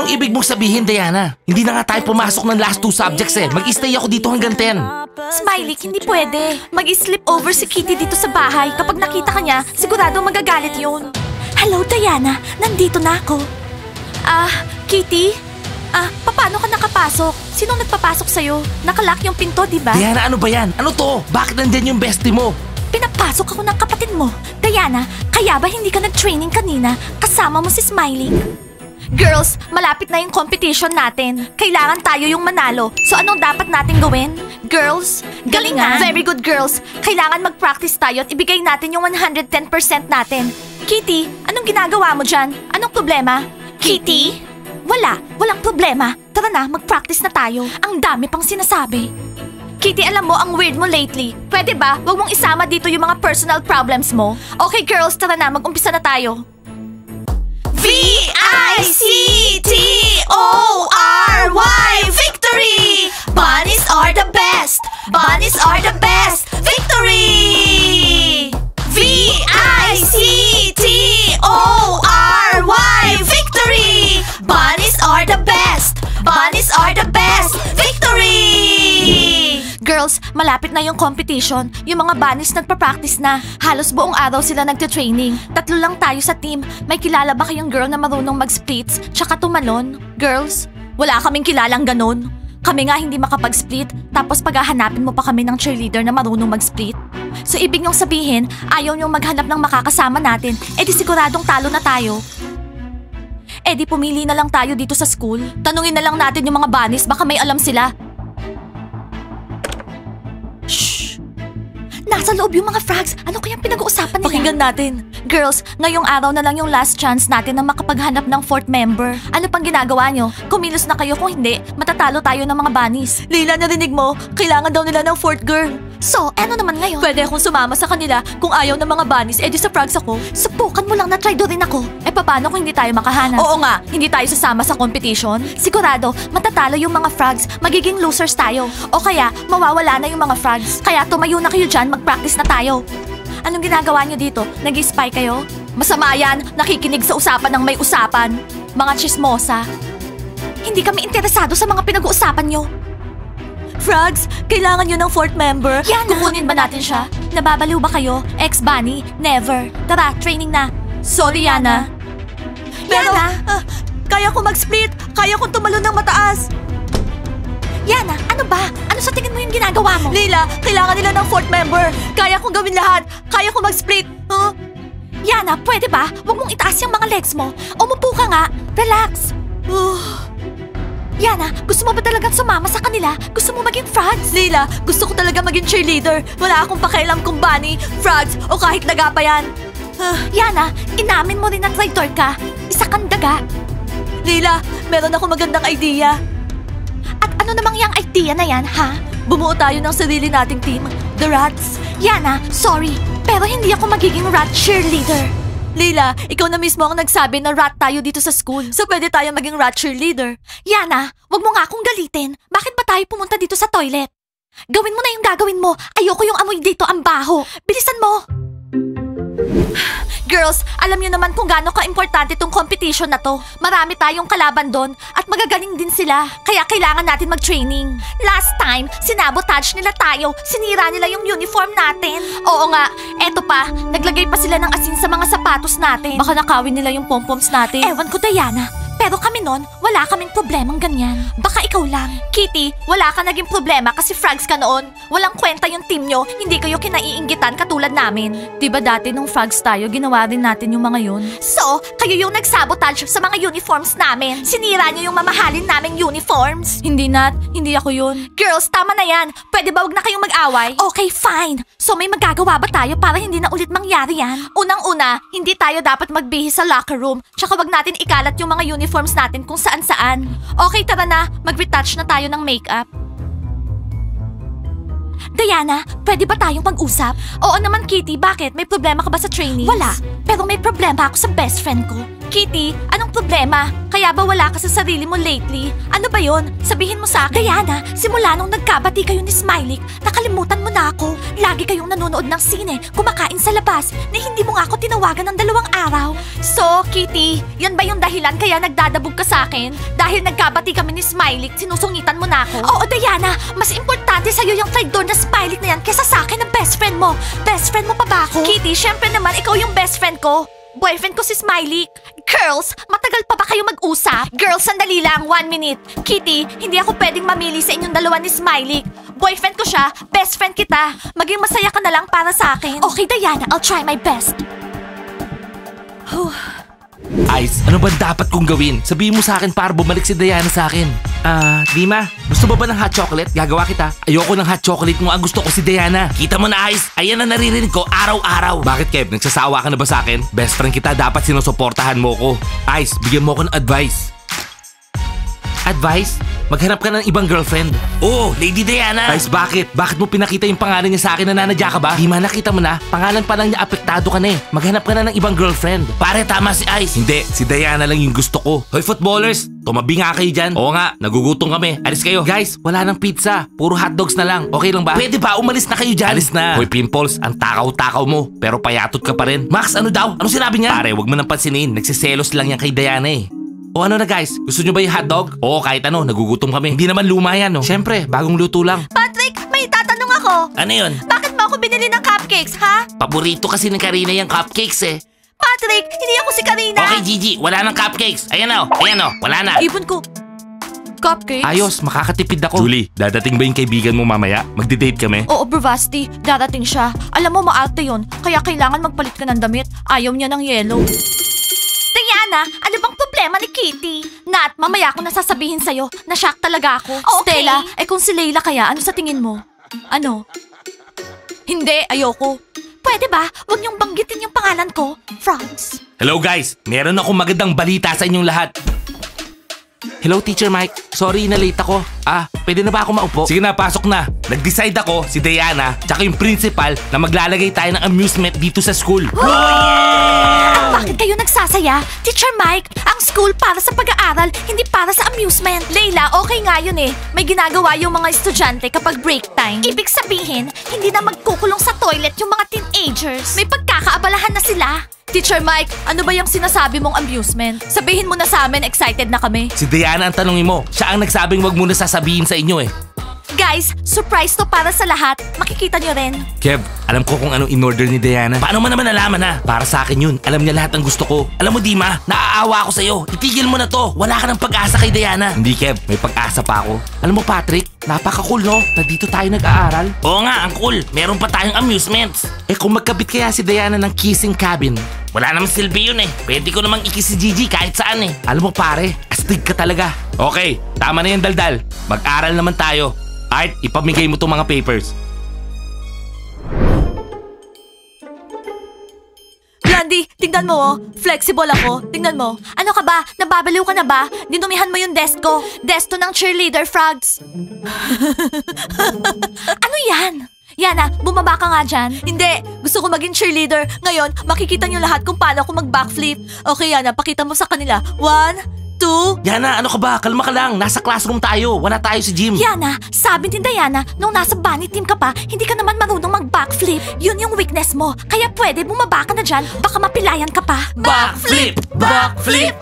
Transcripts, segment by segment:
Anong ibig mong sabihin, Diana? Hindi na nga tayo pumasok ng last 2 subjects eh. Mag-stay ako dito hanggang 10. Smiley, hindi pwede. Mag-sleep over si Kitty dito sa bahay. Kapag nakita ka niya, sigurado magagalit yun. Hello, Diana. Nandito na ako. Kitty? Paano ka nakapasok? Sinong nagpapasok sa'yo? Nakalock yung pinto, di ba? Diana, ano ba yan? Ano to? Bakit nandyan yung bestie mo? Pinapasok ako ng kapatid mo. Diana, kaya ba hindi ka nag-training kanina? Kasama mo si Smiley? Girls, malapit na yung competition natin. Kailangan tayo yung manalo. So anong dapat natin gawin? Girls, galingan. Very good, girls. Kailangan mag-practice tayo at ibigay natin yung 110% natin. Kitty, anong ginagawa mo dyan? Anong problema? Kitty? Walang problema. Tara na, mag-practice na tayo. Ang dami pang sinasabi. Kitty, alam mo, ang weird mo lately. Pwede ba? Huwag mong isama dito yung mga personal problems mo. Okay, girls, tara na, mag-umpisa na tayo. V-I-C-T-O-R-Y Victory! Bunnies are the best! Bunnies are the best! Victory! V-I-C-T-O-R-Y Victory! Bunnies are the best! Bunnies are the best! Victory! Girls, malapit na yung competition. Yung mga bunnies nagpa-practice na. Halos buong araw sila nagte-training. 3 lang tayo sa team. May kilala ba kayong girl na marunong mag-splits tsaka tumalon? Girls, wala kaming kilalang ganun. Kami nga hindi makapag-split, tapos paghahanapin mo pa kami ng cheerleader na marunong mag-split. So ibig niyong sabihin, ayaw niyong maghanap ng makakasama natin, edi siguradong talo na tayo. Edi pumili na lang tayo dito sa school. Tanungin na lang natin yung mga bunnies, baka may alam sila. Shh! Nasa loob yung mga frogs. Ano kayang pinag-uusapan nila? Pakinggan natin. Girls, ngayong araw na lang yung last chance natin na makapaghanap ng 4th member. Ano pang ginagawa nyo? Kumilos na kayo, kung hindi, matatalo tayo ng mga bunnies. Lila, narinig mo? Kailangan daw nila ng 4th girl. So, ano naman ngayon? Pwede akong sumama sa kanila kung ayaw ng mga bunnies, edi sa frogs ako. Subukan mo lang na try do rin ako. Paano kung hindi tayo makahanap? Oo nga, hindi tayo sasama sa competition. Sigurado, matatalo yung mga frogs, magiging losers tayo. O kaya, mawawala na yung mga frogs. Kaya tumayo na kayo dyan, mag-practice na tayo. Anong ginagawa nyo dito? Nag-spy kayo? Masama yan, nakikinig sa usapan ng may usapan. Mga chismosa. Hindi kami interesado sa mga pinag-uusapan nyo. Frogs, kailangan nyo ng 4th member. Yana! Kukunin ba natin siya? Nababaliw ba kayo? Ex-bunny? Never. Tara, training na. Sorry, Yana. Yana! Kaya ko mag-split! Kaya kong tumalon ng mataas! Yana, ano ba? Ano sa tingin mo yung ginagawa mo? Leila, kailangan nila ng 4th member! Kaya kong gawin lahat! Kaya kong mag-split! Yana, pwede ba? Huwag mong itaas yung mga legs mo. Umupo ka nga. Relax. Yana, gusto mo ba talagang sumama sa kanila? Gusto mo maging frogs? Leila, gusto ko talaga maging cheerleader. Wala akong pakialam kung bunny, frogs, o kahit daga pa yan. Yana, inamin mo rin na traitor ka. Isa kang daga. Leila, meron ako magandang idea. At ano namang yung idea na yan, ha? Bumuo tayo ng sarili nating team, The Rats. Yana, sorry, pero hindi ako magiging rat cheerleader. Leila, ikaw na mismo ang nagsabi na rat tayo dito sa school. So pwede tayo maging rat cheerleader. Yana, wag mo nga akong galitin. Bakit ba tayo pumunta dito sa toilet? Gawin mo na yung gagawin mo. Ayoko yung amoy dito, ang baho. Bilisan mo. Girls, alam niyo naman kung gaano ka-importante tong competition na to. Marami tayong kalaban doon at magagaling din sila. Kaya kailangan natin mag-training. Last time, sinabotage nila tayo. Sinira nila yung uniform natin. Oo nga, eto pa, naglagay pa sila ng asin sa mga sapatos natin. Baka nakawin nila yung pompoms natin. Ewan ko, Diana. Pero kami nun, wala kaming problemang ganyan. Baka ikaw lang. Kitty, wala ka naging problema kasi frogs ka noon. Walang kwenta yung team nyo, hindi kayo kinaiinggitan katulad namin. Diba dati nung frogs tayo, ginawa rin natin yung mga yun? So, kayo yung nagsabotage sa mga uniforms namin. Sinira nyo yung mamahalin naming uniforms. Hindi Nat, hindi ako yun. Girls, tama na yan. Pwede ba wag na kayong mag-away? Okay, fine. So may magagawa ba tayo para hindi na ulit mangyari yan? Unang-una, hindi tayo dapat magbihis sa locker room. Tsaka wag natin ikalat yung mga uniforms natin kung saan-saan. Okay, tara na. Mag-retouch na tayo ng makeup. Diana, pwede ba tayong mag-usap? Oo naman, Kitty. Bakit? May problema ka ba sa training? Wala. Pero may problema ako sa best friend ko. Kitty, anong problema? Kaya ba wala ka sa sarili mo lately? Ano ba yon? Sabihin mo sa akin. Diana, simula nung nagkabati kayo ni Smiley, nakalimutan mo na ako. Lagi kayong nanonood ng sine, kumakain sa labas, na hindi mo nga ako tinawagan ng 2 araw. So, Kitty, yan ba yung dahilan kaya nagdadabog ka sa akin? Dahil nagkabati kami ni Smiley, sinusungitan mo na ako? Oo, Diana, mas importante sa'yo yung traidor na Smiley na yan kesa sa akin na best friend mo. Best friend mo pa ba ako? Kitty, syempre naman ikaw yung best friend ko. Boyfriend ko si Smiley. Girls, matagal pa ba kayo mag-usap? Girls, sandali lang, 1 minute. Kitty, hindi ako pwedeng mamili sa inyong dalawa ni Smiley. Boyfriend ko siya, best friend kita. Maging masaya ka na lang para sa akin. Okay, Diana, I'll try my best. Ice, ano ba dapat kong gawin? Sabihin mo sa akin para bumalik si Diana sa akin. Dima, gusto mo ba ng hot chocolate? Gagawa kita. Ayoko ng hot chocolate mo, ang gusto ko si Diana. Kita mo na, Ice, ayan ang naririnig ko araw-araw. Bakit, Kev? Nagsasawa ka na ba sa akin? Best friend kita, dapat sinusuportahan mo ko. Ice, bigyan mo ko ng advice. Advice? Maghanap ka ng ibang girlfriend. Oo, Lady Diana. Ice, bakit? Bakit mo pinakita yung pangalan niya sa akin? Nananadya ka ba? Di man, nakita mo na. Pangalan pa lang niya, apektado ka na eh. Maghanap ka na ng ibang girlfriend. Pare, tama si Ice. Hindi, si Diana lang yung gusto ko. Hoy, footballers, tumabi nga kayo dyan. Oo nga, nagugutom kami. Alis kayo. Guys, wala nang pizza. Puro hotdogs na lang. Okay lang ba? Pwede ba? Umalis na kayo dyan. Alis na. Hoy, Pimples, ang takaw-takaw mo. Pero payatot ka pa rin. Max, ano daw? Ano sinabi niya? Pare, wag mo nang pansinin. Nagsiselos lang yan kay Diana eh. O ano na guys, gusto nyo ba yung hotdog? Oo, kahit ano, nagugutom kami. Hindi naman luma yan, no? Siyempre, bagong luto lang. Patrick, may tatanong ako. Ano yun? Bakit mo ako binili ng cupcakes, ha? Paborito kasi ni Karina yung cupcakes eh. Patrick, hindi ako si Karina. Okay, Gigi, wala nang cupcakes. Ayan o, wala na. Ibon ko. Cupcakes? Ayos, makakatipid ako. Julie, dadating ba yung kaibigan mo mamaya? Magde-date kami? Oo, Bravasti. Darating siya. Alam mo, maarte yun. Kaya kailangan magpalit ka ng damit. Ayaw niya ng yellow. Diana, ano bang problema ni Kitty? Nat, mamaya ko nasasabihin sa'yo. Na-shock talaga ako. Okay. Stella, kung si Layla kaya, ano sa tingin mo? Ano? Hindi, ayoko. Pwede ba? Huwag niyong banggitin yung pangalan ko. Frogs. Hello guys, meron akong magandang balita sa inyong lahat. Hello, Teacher Mike. Sorry na late ako. Pwede na ba ako maupo? Sige na, pasok na. Nag-decide ako, si Diana, tsaka yung principal na maglalagay tayo ng amusement dito sa school. Bakit kayo nagsasaya? Teacher Mike, ang school para sa pag-aaral, hindi para sa amusement. Layla, okay nga yun eh. May ginagawa yung mga estudyante kapag break time. Ibig sabihin, hindi na magkukulong sa toilet yung mga teenagers. May pagkakaabalahan na sila. Teacher Mike, ano ba yung sinasabi mong amusement? Sabihin mo na sa amin, excited na kami. Si Diana ang tanongin mo. Siya ang nagsabing wag muna sasabihin sa inyo eh. Guys, surprise to para sa lahat. Makikita nyo rin. Kev, alam ko kung anong in-order ni Diana. Paano mo naman nalaman na? Para sa akin yun. Alam niya lahat ng gusto ko. Alam mo, Dima, naaawa ako sa'yo. Itigil mo na to. Wala ka ng pag-asa kay Diana. Hindi, Kev. May pag-asa pa ako. Alam mo, Patrick, napaka-cool, no? Na dito tayo nag-aaral. Oo nga, ang cool. Meron pa tayong amusements. Kung magkabit kaya si Diana ng kissing cabin, wala namang silbi yun eh. Pwede ko namang ikis si Gigi kahit saan eh. Alam mo, pare, astig ka talaga. Okay, tama na yung daldal. Mag-aral naman tayo. Art, ipamigay mo itong mga papers. Blondie, tingnan mo oh. Flexible ako. Tingnan mo. Ano ka ba? Nababaliw ka na ba? Dinumihan mo yung desk ko. Desk to ng cheerleader, Frogs. Ano yan? Yana, bumaba ka nga dyan. Hindi, gusto ko maging cheerleader. Ngayon, makikita niyo lahat kung paano ako mag-backflip. Okay, Yana, pakita mo sa kanila. 1, 2... Yana, ano ka ba? Kalma ka lang. Nasa classroom tayo. Wala tayo sa gym. Yana, sabi ni Diana, nung nasa bunny team ka pa, hindi ka naman marunong mag-backflip. Yun yung weakness mo. Kaya pwede bumaba ka na dyan, baka mapilayan ka pa. Backflip! Backflip!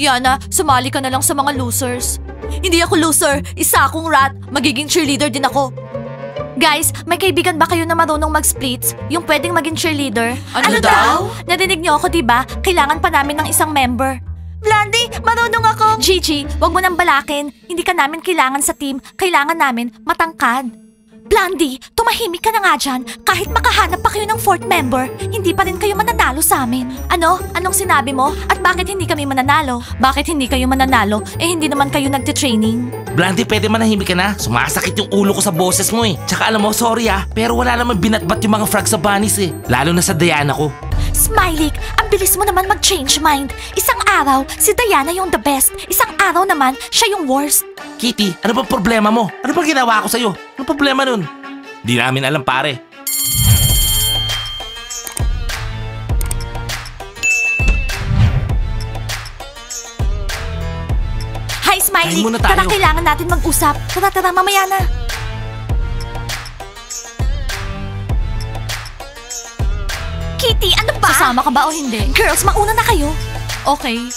Yana, sumali ka na lang sa mga losers. Hindi ako loser. Isa akong rat. Magiging cheerleader din ako. Guys, may kaibigan ba kayo na marunong mag-splits? Yung pwedeng maging cheerleader? Ano daw? Narinig niyo ako, diba? Kailangan pa namin ng isang member. Blondie, marunong ako! Gigi, wag mo nang balakin. Hindi ka namin kailangan sa team. Kailangan namin matangkad. Blondie, tumahimik ka na nga dyan. Kahit makahanap pa kayo ng fourth member, hindi pa rin kayo mananalo sa amin. Ano? Anong sinabi mo? At bakit hindi kami mananalo? Bakit hindi kayo mananalo? Hindi naman kayo nagtitraining. Blondie, pwede manahimik ka na? Sumasakit yung ulo ko sa boses mo eh. Tsaka alam mo, sorry pero wala naman binatbat yung mga frogs sa bunnies eh. Lalo na sa Diana ko. Smiley, ang bilis mo naman mag-change mind. Isang araw, si Diana yung the best. Isang araw naman, siya yung worst. Kitty, ano bang problema mo? Ano bang ginawa ko sa'yo? Ano problema nun? Di namin alam, pare. Smiley, Kain muna tayo. tara, kailangan natin mag-usap. Tara, mamaya na. Kitty, ano ba? Sasama ka ba o hindi? Girls, mauna na kayo. Okay.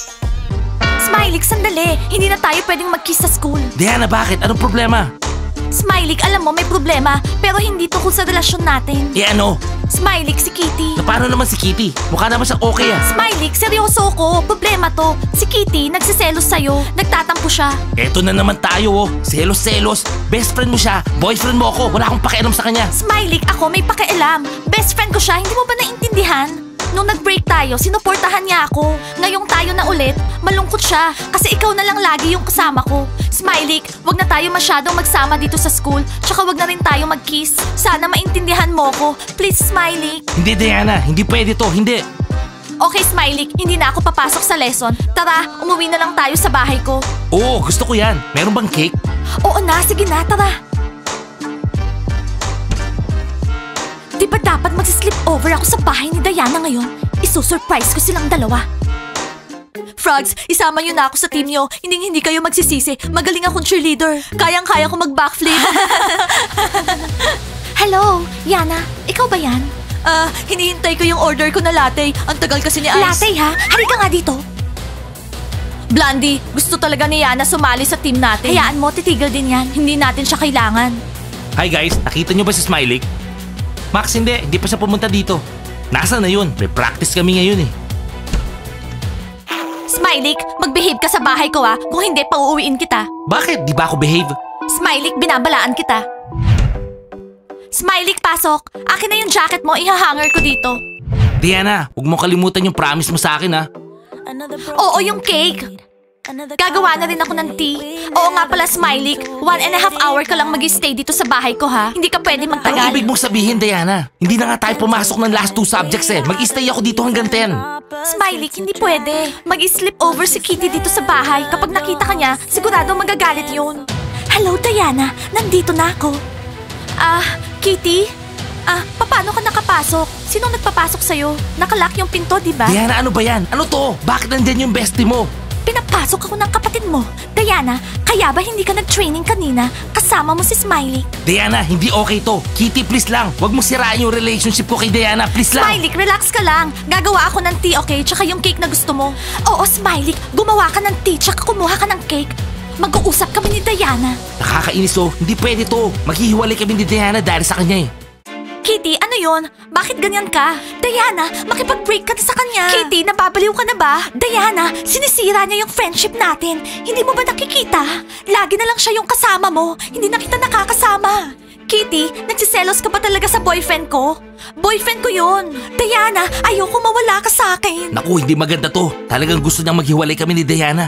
Smiley, sandali. Hindi na tayo pwedeng mag-kiss sa school. Diana, bakit? Anong problema? Smiley, alam mo may problema, pero hindi tungkol sa relasyon natin. Eh ano? Smiley, si Kitty. Na paano naman si Kitty? Mukha naman siyang okay ah. Smiley, seryoso ko. Problema to. Si Kitty, nagsiselos sa'yo. Nagtatampo siya. Eto na naman tayo oh. Selos. Best friend mo siya. Boyfriend mo ako. Wala akong pakialam sa kanya. Smiley, ako may pakialam. Best friend ko siya, hindi mo ba naintindihan? Nung nag-break tayo, sinuportahan niya ako. Ngayong tayo na ulit, malungkot siya. Kasi ikaw na lang lagi yung kasama ko. Smiley, wag na tayo masyadong magsama dito sa school. Tsaka wag na rin tayo mag-kiss. Sana maintindihan mo ko. Please, Smiley. Hindi Diana, hindi pwede to. Hindi. Okay, Smiley, hindi na ako papasok sa lesson. Tara, umuwi na lang tayo sa bahay ko. Oo, gusto ko yan. Meron bang cake? Oo na, sige na, tara. Di ba dapat mag-slip over ako sa bahay ni Diana ngayon? Isusurprise ko silang dalawa. Frogs, isama niyo na ako sa team niyo. Hindi kayo magsisisi. Magaling akong cheerleader. Kayang-kaya ko mag-backflip. Hello, Yana. Ikaw ba yan? Hinihintay ko yung order ko na latte. Ang tagal kasi ni Ice. Latte ha? Halika nga dito. Blondie, gusto talaga ni Yana sumali sa team natin. Hayaan mo, titigil din yan. Hindi natin siya kailangan. Hi guys, nakita niyo ba si Smiley? Max, hindi pa siya pumunta dito. Nasaan na yun? May practice kami ngayon eh. Smiley, mag-behave ka sa bahay ko ah. Kung hindi, pauuwiin kita. Bakit? Di ba ako behave? Smiley, binabalaan kita. Smiley, pasok. Akin na yung jacket mo, ihahanger ko dito. Diana, huwag mo kalimutan yung promise mo sa akin ha. Oo, yung cake. Gagawa na rin ako ng tea. Oo nga pala, Smiley. 1.5 hour ka lang mag-stay dito sa bahay ko ha. Hindi ka pwede Anong magtagal. ibig mong sabihin, Diana? Hindi na nga tayo pumasok ng last 2 subjects eh. Mag-stay ako dito hanggang 10. Smiley, hindi pwede. Mag-sleep over si Kitty dito sa bahay. Kapag nakita ka niya, sigurado magagalit yun. Hello, Diana. Nandito na ako. Kitty? Paano ka nakapasok? Sinong nagpapasok sa'yo? Nakalock yung pinto, di ba? Diana, ano ba yan? Ano to? Bakit nandyan yung bestie mo? Pinapasok ako ng kapatid mo. Diana, kaya ba hindi ka nag-training kanina? Kasama mo si Smiley. Diana, hindi okay to. Kitty, please lang. Huwag mo sirain yung relationship ko kay Diana. Please lang. Smiley, relax ka lang. Gagawa ako ng tea, okay? Tsaka yung cake na gusto mo. Oo, Smiley, gumawa ka ng tea tsaka kumuha ka ng cake. Mag-uusap kami ni Diana. Nakakainis oh. Hindi pwede to. Maghihiwalay kami ni Diana dahil sa kanya eh. Kitty, ano yon? Bakit ganyan ka? Diana, makipag-break ka na sa kanya. Kitty, nababaliw ka na ba? Diana, sinisira niya yung friendship natin. Hindi mo ba nakikita? Lagi na lang siya yung kasama mo. Hindi na kita nakakasama. Kitty, nagsiselos ka ba talaga sa boyfriend ko? Boyfriend ko yun. Diana, ayoko mawala ka sa akin. Naku, hindi maganda to. Talagang gusto niyang maghiwalay kami ni Diana.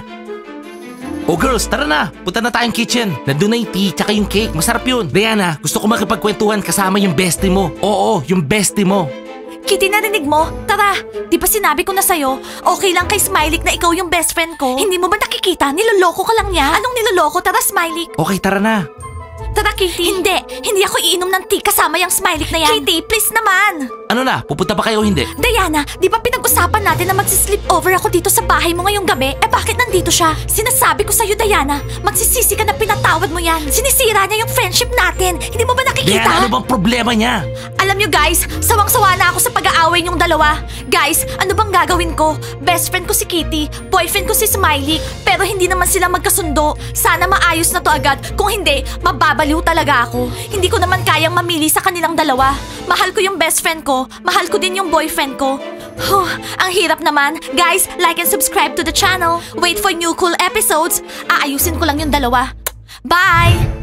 Oh girls, tara na. Punta na tayong kitchen. Nandun na yung tea tsaka yung cake. Masarap yun. Diana, gusto ko makipagkwentuhan kasama yung bestie mo. Oo, yung bestie mo. Kitty, narinig mo? Tara, di ba sinabi ko na sa'yo? Okay lang kay Smiley na ikaw yung best friend ko. Hindi mo ba nakikita? Niloloko ka lang niya. Anong niloloko? Tara, Smiley. Okay, tara na. Tara, Kitty. Hindi ako iinom ng tea kasama yung Smiley na yan. Kitty, please naman. Ano na, pupunta ba kayo o hindi? Diana, di ba pinag-usapan natin na magsisleep over ako dito sa bahay mo ngayong gabi? Eh bakit nandito siya? Sinasabi ko sa'yo, Diana, magsisisi ka na pinatawad mo yan. Sinisira niya yung friendship natin. Hindi mo ba nakikita? Diana, ano bang problema niya? Alam nyo guys, sawang-sawa na ako sa pag-aaway niyong dalawa. Guys, ano bang gagawin ko? Best friend ko si Kitty, boyfriend ko si Smiley, pero hindi naman sila magkasundo. Sana maayos na to agad. Kung hindi, mababaliw talaga ako. Hindi ko naman kayang mamili sa kanilang dalawa. Mahal ko yung best friend ko, mahal ko din yung boyfriend ko. Ang hirap naman. Guys, like and subscribe to the channel. Wait for new cool episodes. Aayusin ko lang yung dalawa. Bye!